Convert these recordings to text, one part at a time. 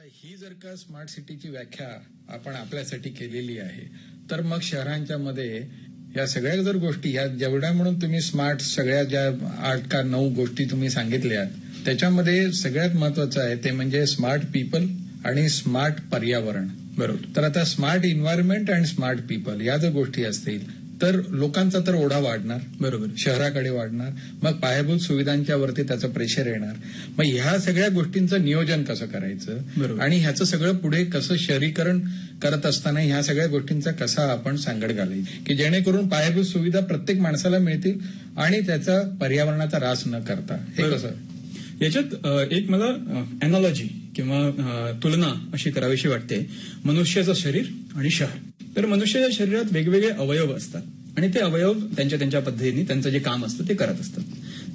ही जर का स्मार्ट सिटीची व्याख्या आपण आपल्यासाठी केलेली आहे तर मग शहरांच्या मध्ये या सगळ्या जर गोष्टी ह्या जेवढ्या म्हणून तुम्ही स्मार्ट सगळ्या ज्या 8 का 9 गोष्टी तुम्ही सांगितल्यात त्याच्यामध्ये सगळ्यात महत्वाचं आहे ते म्हणजे स्मार्ट पीपल आणि स्मार्ट पर्यावरण. बरोबर. तर आता स्मार्ट इन्व्हायरमेंट आणि स्मार्ट पीपल या जर गोष्टी असतील तर लोकांचा तर ओढा वाढणार. बरोबर. शहराकडे वाढणार. मग पायाभूत सुविधांच्या वरती त्याचं प्रेशर येणार. मग ह्या सगळ्या गोष्टींचं नियोजन कसं करायचं. बरोबर. आणि ह्याचं सगळं पुढे कसं शहरीकरण करत असताना ह्या सगळ्या गोष्टींचा कसा आपण सांगड घालायची की जेणेकरून पायाभूत सुविधा प्रत्येक माणसाला मिळतील आणि त्याचा पर्यावरणाचा ऱ्हास न करता. हे कसं. याच्यात एक मला अॅनॉलॉजी किंवा तुलना अशी करावीशी वाटते मनुष्याचं शरीर आणि शहर. तर मनुष्याच्या शरीरात वेगवेगळे अवयव असतात आणि ते अवयव त्यांच्या पद्धतीने त्यांचं जे काम असतं ते करत असतात.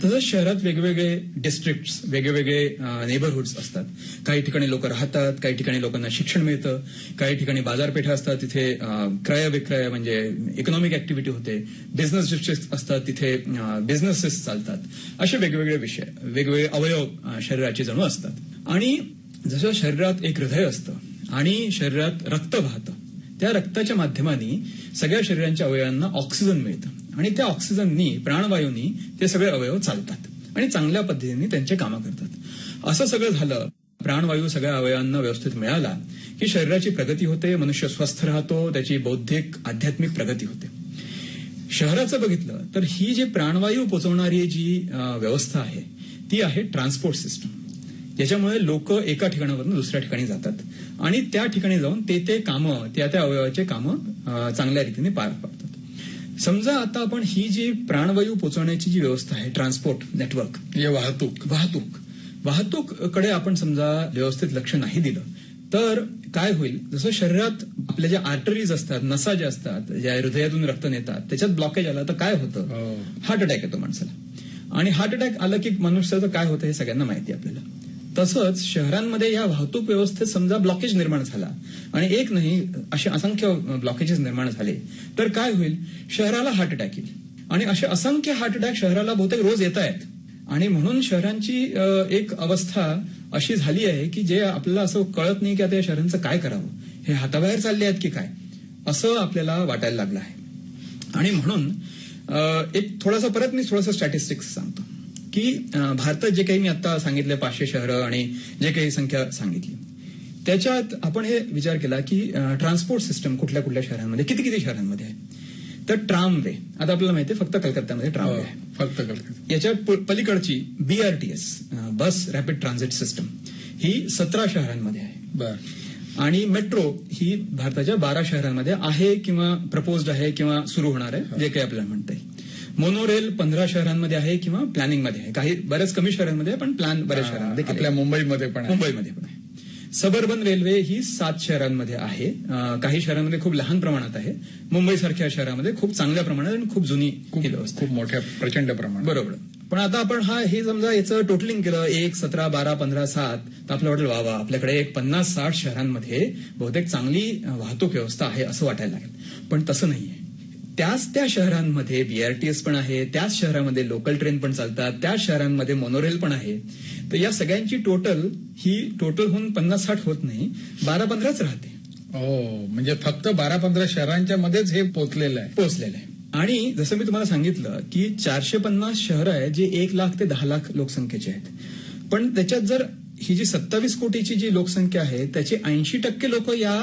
तसंच शहरात वेगवेगळे डिस्ट्रिक्ट्स वेगवेगळे नेबरहुड्स असतात. काही ठिकाणी लोक राहतात, काही ठिकाणी लोकांना शिक्षण मिळतं, काही ठिकाणी बाजारपेठा असतात तिथे क्रय विक्रय म्हणजे इकॉनॉमिक ऍक्टिव्हिटी होते, बिझनेस डिस्ट्रिक्ट असतात तिथे बिझनेसेस चालतात. असे वेगवेगळे विषय वेगवेगळे अवयव शरीराचे जणू असतात. आणि जसं शरीरात एक हृदय असतं आणि शरीरात रक्त वाहतं त्या रक्ताच्या माध्यमाने सगळ्या शरीरांच्या अवयवांना ऑक्सिजन मिळतं आणि त्या ऑक्सिजननी प्राणवायूनी ते सगळे अवयव चालतात आणि चांगल्या पद्धतीने त्यांचे कामं करतात. असं सगळं झालं प्राणवायू सगळ्या अवयवांना व्यवस्थित मिळाला की शरीराची प्रगती होते, मनुष्य स्वस्थ राहतो, त्याची बौद्धिक आध्यात्मिक प्रगती होते. शहराचं बघितलं तर ही जी प्राणवायू पोचवणारी जी व्यवस्था आहे ती आहे ट्रान्सपोर्ट सिस्टम. याच्यामुळे लोक एका ठिकाणावरून दुसऱ्या ठिकाणी जातात आणि त्या ठिकाणी जाऊन ते कामं त्या अवयवाचे कामं चांगल्या रीतीने पार पाडतात. समजा आता आपण ही जी प्राणवायू पोचवण्याची जी व्यवस्था आहे ट्रान्सपोर्ट नेटवर्क वाहतूककडे आपण समजा व्यवस्थित लक्ष नाही दिलं तर काय होईल. जसं शरीरात आपल्या ज्या आर्टरीज असतात, नसा ज्या असतात, ज्या हृदयातून रक्त नेतात त्याच्यात ब्लॉकेज आला तर काय होतं. हार्ट अटॅक येतो माणसाला आणि हार्ट अटॅक आलं की मनुष्याचं काय होतं हे सगळ्यांना माहिती आहे आपल्याला. तसंच शहरांमध्ये या वाहतूक व्यवस्थेत समजा ब्लॉकेज निर्माण झाला आणि एक नाही असे असंख्य ब्लॉकेजेस निर्माण झाले तर काय होईल. शहराला हार्ट अटॅक येईल आणि असे असंख्य हार्ट अटॅक शहराला बहुतेक रोज येत आहेत. आणि म्हणून शहरांची एक अवस्था अशी झाली आहे की जे आपल्याला असं कळत नाही की आता या शहरांचं काय करावं, हे हाताबाहेर चालले आहेत की काय असं आपल्याला वाटायला लागलं आहे. आणि म्हणून एक थोडंसं स्टॅटिस्टिक्स सांगतो की भारतात जे काही मी आता सांगितले 500 शहरं आणि जे काही संख्या सांगितली त्याच्यात आपण हे विचार केला की ट्रान्सपोर्ट सिस्टम कुठल्या कुठल्या शहरांमध्ये किती शहरांमध्ये आहे. तर ट्रामवे आता आपल्याला माहिती आहे फक्त कलकत्त्यामध्ये ट्रामवे आहे. फक्त कलकत्ता. याच्या पलीकडची BRTS बस रॅपिड ट्रान्झिट सिस्टम ही 17 शहरांमध्ये आहे. बरं. आणि मेट्रो ही भारताच्या 12 शहरांमध्ये आहे किंवा प्रपोज्ड आहे किंवा सुरू होणार आहे जे काही आपल्याला म्हणता येईल. मोनोरेल 15 शहरांमध्ये आहे किंवा प्लॅनिंगमध्ये आहे. काही बऱ्याच कमी शहरांमध्ये पण प्लॅन बऱ्याच शहरांमध्ये आपल्या मुंबईमध्ये पण आहे. सबर्बन रेल्वे ही 7 शहरांमध्ये आहे. काही शहरांमध्ये खूप लहान प्रमाणात आहे. मुंबईसारख्या शहरामध्ये खूप चांगल्या प्रमाणात आणि खूप जुनी खूप मोठ्या प्रचंड प्रमाणात. बरोबर. पण आता आपण हे समजा याचं टोटलिंग केलं 1, 17, 12, 15, 7 तर आपलं वाटेल वा आपल्याकडे 50-60 शहरांमध्ये बहुतेक चांगली वाहतूक व्यवस्था आहे असं वाटायला लागेल. पण तसं नाहीये. त्या शहरांमध्ये BRTS पण आहे, त्याच शहरामध्ये लोकल ट्रेन पण चालतात, त्याच शहरांमध्ये मोनोरेल पण आहे. तर या सगळ्यांची टोटल होऊन 50-60 होत नाही, 12-15च राहते. म्हणजे फक्त 12-15 शहरांच्या मध्येच हे पोचलेलं आहे. आणि जसं मी तुम्हाला सांगितलं की 450 शहरं आहेत जे 1 लाख ते 10 लाख लोकसंख्येचे आहेत. पण त्याच्यात जर ही जी 27 कोटीची जी लोकसंख्या आहे त्याचे 80% लोक या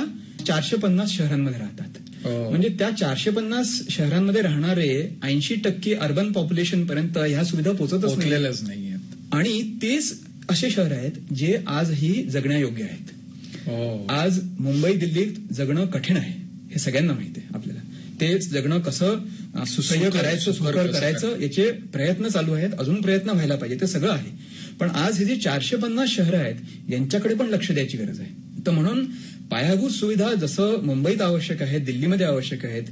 450 शहरांमध्ये राहतात. म्हणजे त्या 450 शहरांमध्ये राहणारे 80% अर्बन पॉप्युलेशन पर्यंत ह्या सुविधा पोहोचतच नाहीये. आणि तेच असे शहर आहेत जे आजही जगण्यायोग्य आहेत. आज मुंबई दिल्लीत जगणं कठीण आहे हे सगळ्यांना माहिती आहे आपल्याला. तेच जगणं कसं सुसह्य करायचं, सुखकर करायचं याचे प्रयत्न चालू आहेत. अजून प्रयत्न व्हायला पाहिजे ते सगळं आहे. पण आज हे जे 450 शहरं आहेत यांच्याकडे पण लक्ष द्यायची गरज आहे. तर म्हणून पायाभूत सुविधा जसं मुंबईत आवश्यक आहेत, दिल्लीमध्ये आवश्यक आहेत,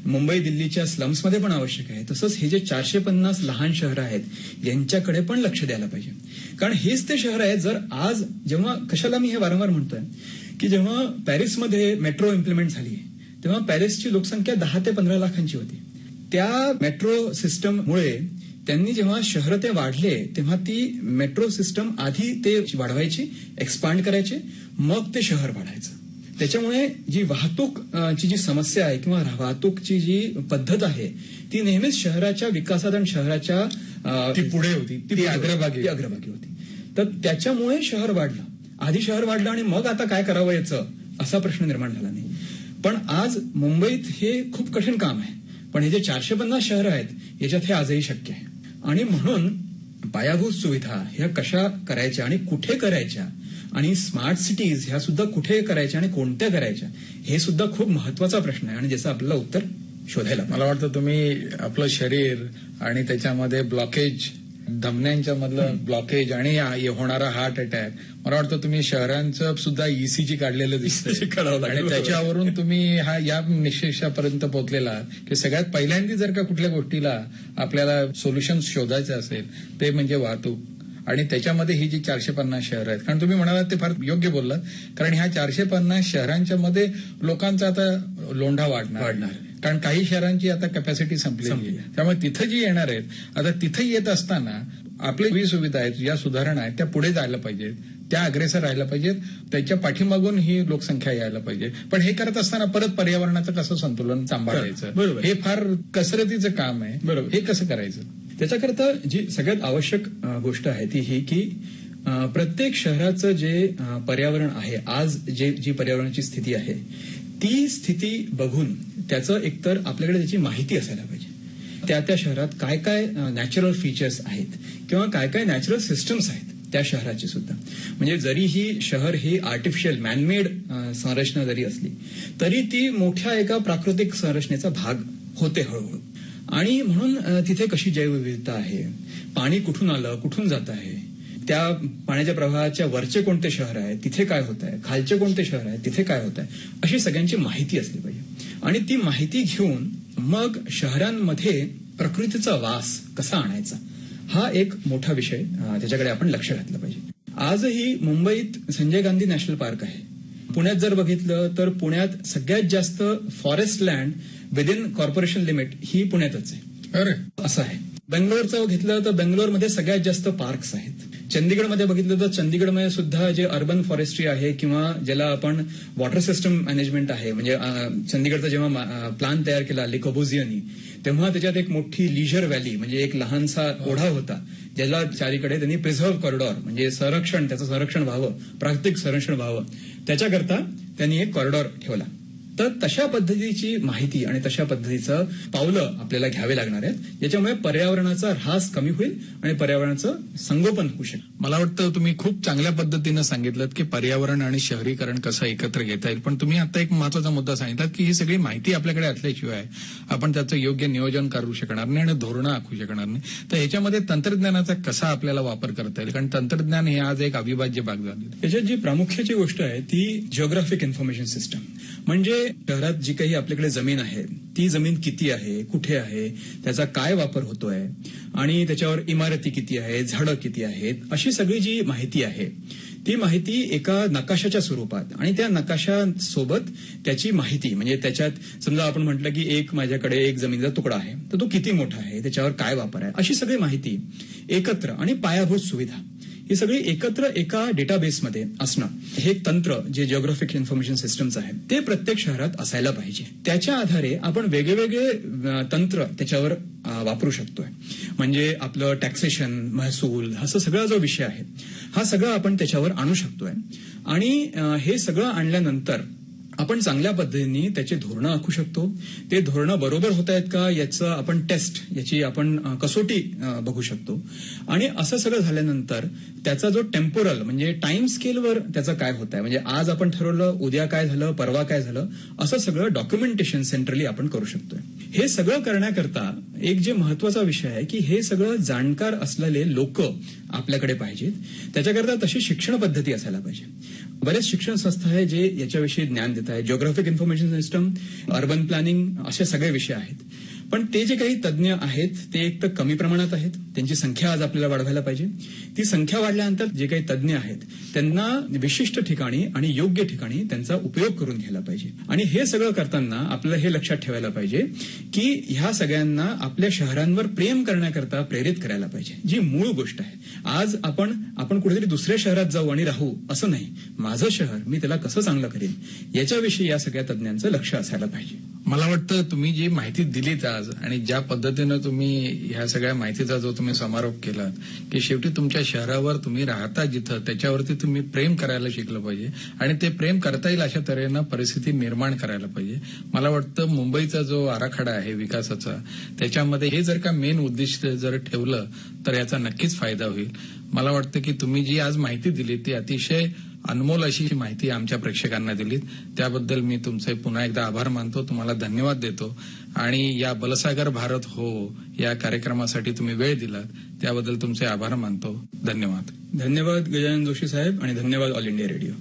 मुंबई दिल्लीच्या स्लम्समध्ये पण आवश्यक आहे, तसंच हे जे 450 लहान शहरं आहेत यांच्याकडे पण लक्ष द्यायला पाहिजे. कारण हेच ते शहर आहेत जर आज जेव्हा कशाला मी हे वारंवार म्हणतोय की जेव्हा पॅरिसमध्ये मेट्रो इम्प्लिमेंट झाली तेव्हा पॅरिसची लोकसंख्या 10 ते 15 लाखांची होती. त्या मेट्रो सिस्टममुळे त्यांनी जेव्हा शहर ते वाढले तेव्हा ती मेट्रो सिस्टम आधी ते वाढवायची, एक्सपांड करायचे, मग ते शहर वाढायचं. त्याच्यामुळे जी वाहतूक ची जी समस्या आहे किंवा वाहतूकची जी पद्धत आहे ती नेहमीच शहराच्या विकासात आणि शहराच्या ती पुढे होती, ती अग्रभागी होती. तर त्याच्यामुळे शहर वाढलं. आधी शहर वाढलं आणि मग आता काय करावं याचं असा प्रश्न निर्माण झाला नाही. पण आज मुंबईत हे खूप कठीण काम आहे. पण हे जे 450 शहरं आहेत याच्यात हे आजही शक्य आहे. आणि म्हणून पायाभूत सुविधा ह्या कशा करायच्या आणि कुठे करायच्या आणि स्मार्ट सिटीज ह्या सुद्धा कुठे करायच्या आणि कोणत्या करायच्या हे सुद्धा खूप महत्वाचा प्रश्न आहे आणि ज्याचं आपल्याला उत्तर शोधायला. मला वाटतं तुम्ही आपलं शरीर आणि त्याच्यामध्ये ब्लॉकेज, धमन्यांच्या मधलं ब्लॉकेज आणि होणारा हार्ट अटॅक, मला वाटतं तुम्ही शहरांचं सुद्धा ईसीजी काढलेलं दिसतं आणि त्याच्यावरून तुम्ही या निष्कर्षापर्यंत पोहोचलेला की सगळ्यात पहिल्यांदा जर का कुठल्या गोष्टीला आपल्याला सोल्युशन शोधायचं असेल ते म्हणजे वाहतूक. आणि त्याच्यामध्ये ही जी 450 शहरं आहेत, कारण तुम्ही म्हणालात ते फार योग्य बोललात, कारण ह्या 450 शहरांच्या मध्ये लोकांचा आता लोंढा वाढणार. कारण काही शहरांची आता कॅपॅसिटी संपलेली आहे. त्यामुळे तिथं जी येणार आहेत, आता तिथं येत असताना आपल्या जी सुविधा आहेत, ज्या सुधारणा आहेत त्या पुढे जायला पाहिजेत, त्या अग्रेसर राहायला पाहिजेत, त्याच्या पाठीमागून ही लोकसंख्या यायला पाहिजे. पण हे करत असताना परत पर्यावरणाचं कसं संतुलन सांभाळायचं, हे फार कसरतीचं काम आहे. बरोबर, हे कसं करायचं? त्याच्याकरता जी सगळ्यात आवश्यक गोष्ट आहे ती ही की प्रत्येक शहराचं जे पर्यावरण आहे, आज जी पर्यावरणाची स्थिती आहे ती स्थिती बघून त्याचं एकतर आपल्याकडे त्याची माहिती असायला पाहिजे. त्या शहरात काय काय नॅचरल फीचर्स आहेत किंवा काय काय नॅचरल सिस्टम्स आहेत त्या शहराची सुद्धा. म्हणजे जरी ही शहर ही आर्टिफिशियल मॅनमेड संरचना जरी असली तरी ती मोठ्या एका प्राकृतिक संरचनेचा भाग होते हळूहळू. आणि म्हणून तिथे कशी जैवविविधता आहे, पाणी कुठून आलं, कुठून जात आहे, त्या पाण्याच्या प्रवाहाच्या वरचे कोणते शहर आहे, तिथे काय होत आहे, खालचे कोणते शहर आहे, तिथे काय होत आहे, अशी सगळ्यांची माहिती असली पाहिजे. आणि ती माहिती घेऊन मग शहरांमध्ये प्रकृतीचा वास कसा आणायचा हा एक मोठा विषय, त्याच्याकडे आपण लक्ष घातलं पाहिजे. आजही मुंबईत संजय गांधी नॅशनल पार्क आहे. पुण्यात जर बघितलं तर पुण्यात सगळ्यात जास्त forest land within corporation limit ही पुण्यातच आहे. अरे असं आहे. बेंगलोरचं घेतलं तर बेंगलोरमध्ये सगळ्यात जास्त पार्क्स आहेत. चंदीगडमध्ये बघितलं तर चंदीगडमध्ये सुद्धा जे अर्बन फॉरेस्ट्री आहे किंवा ज्याला आपण वॉटर सिस्टम मॅनेजमेंट आहे, म्हणजे चंदीगडचा जेव्हा प्लान तयार केला ले कॉर्बुझियरनी तेव्हा त्याच्यात एक मोठी लिजर व्हॅली म्हणजे एक लहानसा ओढा होता ज्याला चारीकडे त्यांनी प्रिझर्व्ह कॉरिडॉर म्हणजे त्याचं संरक्षण व्हावं, प्राकृतिक संरक्षण व्हावं, त्याच्याकरता त्यांनी एक कॉरिडॉर ठेवला. तर तशा पद्धतीची माहिती आणि तशा पद्धतीचं पावलं आपल्याला घ्यावे लागणार आहेत, ज्याच्यामुळे पर्यावरणाचा ऱ्हास कमी होईल आणि पर्यावरणाचं संगोपन होऊ शकेल. मला वाटतं तुम्ही खूप चांगल्या पद्धतीनं सांगितलं की पर्यावरण आणि शहरीकरण कसं एकत्र घेता येईल. पण तुम्ही आता एक महत्वाचा मुद्दा सांगितलात की ही सगळी माहिती आपल्याकडे असल्याशिवाय आपण त्याचं योग्य नियोजन करू शकणार नाही आणि धोरणं आखू शकणार नाही. तर ह्याच्यामध्ये तंत्रज्ञानाचा कसा आपल्याला वापर करता येईल, कारण तंत्रज्ञान हे आज एक अविभाज्य भाग झाले. याच्यात जी प्रामुख्याची गोष्ट आहे ती जिओग्राफिक इन्फॉर्मेशन सिस्टम. म्हणजे शहरात जी काही आपल्याकडे जमीन आहे ती जमीन किती आहे, कुठे आहे, त्याचा काय वापर होतोय आणि त्याच्यावर इमारती किती आहेत, झाडं किती आहेत, अशी सगळी जी माहिती आहे ती माहिती एका नकाशाच्या स्वरूपात आणि त्या नकाशासोबत त्याची माहिती म्हणजे त्याच्यात समजा आपण म्हटलं की माझ्याकडे एक जमिनीचा तुकडा आहे तर तो किती मोठा आहे, त्याच्यावर काय वापर आहे, अशी सगळी माहिती एकत्र आणि पायाभूत सुविधा ही सगळी एकत्र एका डेटाबेसमध्ये असणं हे एक तंत्र जे जिओग्राफिक इन्फॉर्मेशन सिस्टम्स आहे ते प्रत्येक शहरात असायला पाहिजे. त्याच्या आधारे आपण वेगवेगळे तंत्र त्याच्यावर वापरू शकतोय. म्हणजे आपलं टॅक्सेशन, महसूल, असं सगळा जो विषय आहे हा सगळा आपण त्याच्यावर आणू शकतोय. आणि हे सगळं आणल्यानंतर आपण चांगल्या पद्धतीने त्याची धोरणं आखू शकतो. ते धोरणं बरोबर होत आहेत का याचं आपण टेस्ट, याची आपण कसोटी बघू शकतो. आणि असं सगळं झाल्यानंतर त्याचा जो टेम्पोरल म्हणजे टाइम स्केलवर त्याचं काय होत आहे, म्हणजे आज आपण ठरवलं, उद्या काय झालं, परवा काय झालं, असं सगळं डॉक्युमेंटेशन सेंट्रली आपण करू शकतोय. हे सगळं करण्याकरता एक जे महत्वाचा विषय आहे की हे सगळं जाणकार असलेले लोक आपल्याकडे पाहिजेत. त्याच्याकरता तशी शिक्षण पद्धती असायला पाहिजे. बरेच शिक्षण संस्था आहे जे याच्याविषयी ज्ञान देत आहे. Geographic information system, urban planning असे सगळे विषय आहेत. पण ते जे काही तज्ज्ञ आहेत ते एक तर कमी प्रमाणात आहेत, त्यांची संख्या आज आपल्याला वाढवायला पाहिजे. ती संख्या वाढल्यानंतर जे काही तज्ज्ञ आहेत त्यांना विशिष्ट ठिकाणी आणि योग्य ठिकाणी त्यांचा उपयोग करून घ्यायला पाहिजे. आणि हे सगळं करताना आपल्याला हे लक्षात ठेवायला पाहिजे की ह्या सगळ्यांना आपल्या शहरांवर प्रेम करण्याकरता प्रेरित करायला पाहिजे, जी मूळ गोष्ट आहे. आज आपण कुठेतरी दुसऱ्या शहरात जाऊ आणि राहू असं नाही. माझं शहर मी त्याला कसं चांगलं करेन याच्याविषयी या सगळ्या तज्ज्ञांचं लक्ष असायला पाहिजे. मला वाटतं तुम्ही जी माहिती दिलीत आज आणि ज्या पद्धतीनं तुम्ही ह्या सगळ्या माहितीचा जो तुम्ही समारोप केला की शेवटी तुमच्या शहरावर तुम्ही राहता जिथं त्याच्यावरती तुम्ही प्रेम करायला शिकलं पाहिजे आणि ते प्रेम करता येईल अशा तऱ्हेनं परिस्थिती निर्माण करायला पाहिजे. मला वाटतं मुंबईचा जो आराखडा आहे विकासाचा त्याच्यामध्ये हे जर का मेन उद्दिष्ट जर ठेवलं तर याचा नक्कीच फायदा होईल. मला वाटतं की तुम्ही जी आज माहिती दिली ती अतिशय अनमोल अशी माहिती आमच्या प्रेक्षकांना दिलीत. त्याबद्दल मी तुमचे पुन्हा एकदा आभार मानतो, तुम्हाला धन्यवाद देतो. आणि या बलसागर भारत हो या कार्यक्रमासाठी तुम्ही वेळ दिलात त्याबद्दल तुमचे आभार मानतो. धन्यवाद. धन्यवाद गजानन जोशी साहेब आणि धन्यवाद ऑल इंडिया रेडिओ.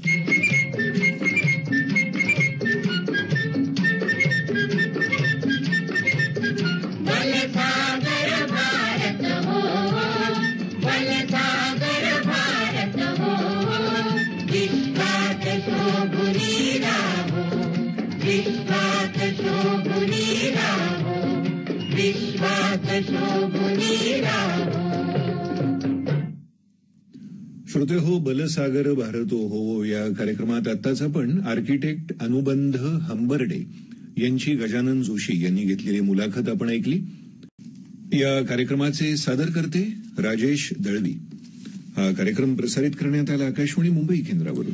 श्रोते हो, बलसागर भारतो हो या कार्यक्रमात आत्ताच आपण आर्किटेक्ट अनुबंध हंबर्डे यांची गजानन जोशी यांनी घेतलेली मुलाखत आपण ऐकली. या कार्यक्रमाचे सादरकर्ते राजेश दळवी. हा कार्यक्रम प्रसारित करण्यात आला आकाशवाणी मुंबई केंद्रावरून.